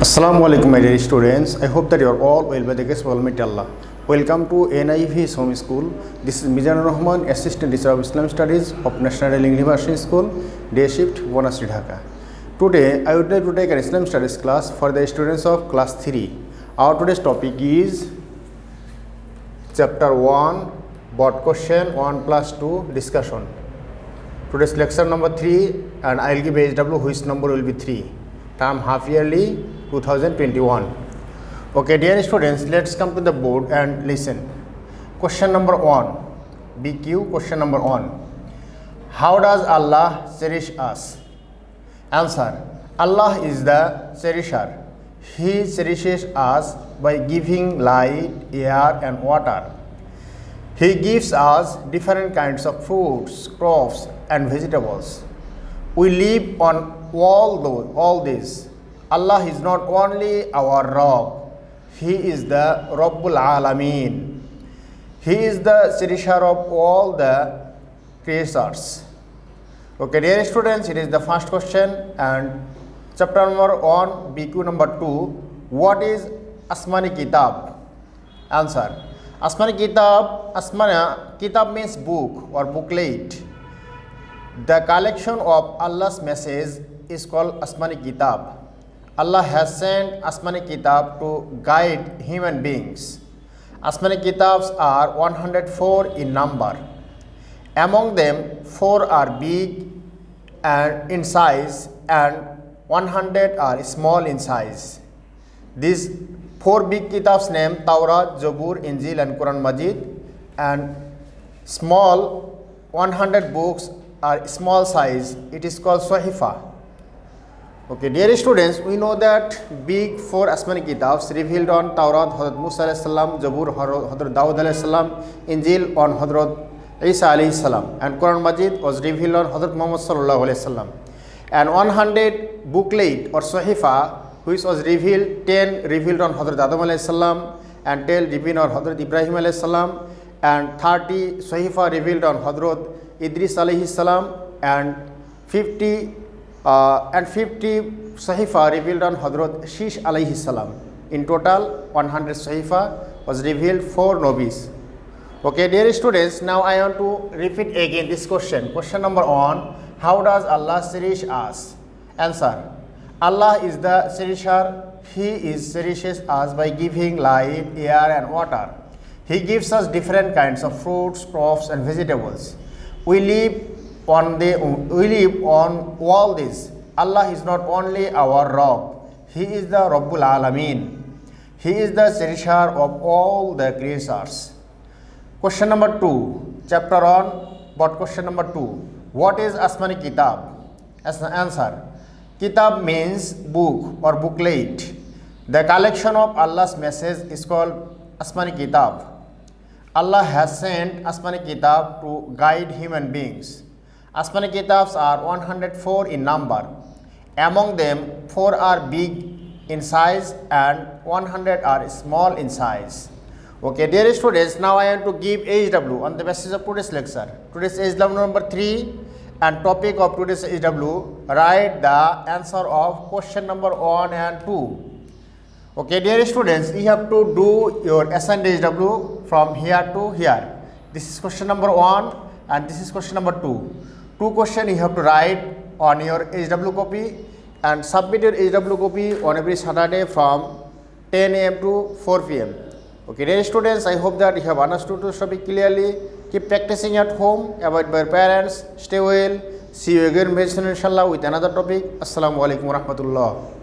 Assalamu alaikum my dear students. I hope that you are all well by the grace of Almighty Allah. Welcome to NIV Home School. This is Mizanur Rahman, Assistant Teacher of Islam Studies of National University School, Day Shift, Bonasri, Dhaka. Today I would like to take an Islam Studies class for the students of class 3. Our today's topic is Chapter 1, Board Question 1 plus 2 discussion. Today's lecture number 3 and I will give HW which number will be 3. Term half yearly 2021. Okay, dear students, let's come to the board and listen. Question number 1, BQ question number 1. How does Allah cherish us? Answer: Allah is the cherisher. He cherishes us by giving light, air and water. He gives us different kinds of fruits, crops and vegetables. We live on all these. Allah is not only our Rabb, He is the Rabbul Alameen. He is the cherisher of all the creatures. Okay, dear students, it is the first question and chapter number 1, BQ number 2. What is Asmani Kitab? Answer: Asmani Kitab means book or booklet. The collection of Allah's message is called Asmani Kitab. Allah has sent Asmani Kitab to guide human beings. Asmani Kitabs are 104 in number. Among them, 4 are big and in size and 100 are small in size. These 4 big Kitabs named Tawrat, Zabur, Injil and Quran Majid, and small 100 books are small size. It is called Sahifa. Okay, dear students, we know that big 4 Asmani Kitabs revealed on Tawrat, Hazrat Musa alayhi salam, Zabur, Hazrat Dawud alayhi salam, Injil on Hazrat Isa alayhi salam, and Quran Majid was revealed on Hazrat Muhammad sallallahu alayhi salam. And 100 booklet or Sahifa, which was revealed, 10 revealed on Hazrat Adam alayhi salam, and 10 revealed on Hazrat Ibrahim alayhi salam, and 30 Sahifa revealed on Hazrat Idris alayhi salam, and 50 Sahifa revealed on Hazrat Shish alayhi salam. In total, 100 Sahifa was revealed for Nabis. Okay, dear students, now I want to repeat again this question. Question number 1, how does Allah cherish us? Answer: Allah is the cherisher. He cherishes us by giving light, air and water. He gives us different kinds of fruits, crops and vegetables. We live on all this. Allah is not only our Rabb, He is the Rabbul Alameen. He is the cherisher of all the creatures. Question number 2, chapter 1, but question number 2. What is Asmani Kitab? As an answer: Kitab means book or booklet. The collection of Allah's message is called Asmani Kitab. Allah has sent Asmani Kitab to guide human beings. Asmani Kitabs are 104 in number. Among them, 4 are big in size and 100 are small in size. Okay, dear students, now I want to give HW on the basis of today's lecture. Today's HW number 3 and topic of today's HW, write the answer of question number 1 and 2. Okay, dear students, you have to do your assigned HW from here to here. This is question number 1 and this is question number 2. 2 questions you have to write on your HW copy and submit your HW copy on every Saturday from 10 am to 4 pm. Okay, dear students, I hope that you have understood this topic clearly. Keep practicing at home, avoid by your parents, stay well. See you again very soon inshallah with another topic. Assalamu alaikum wa rahmatullah.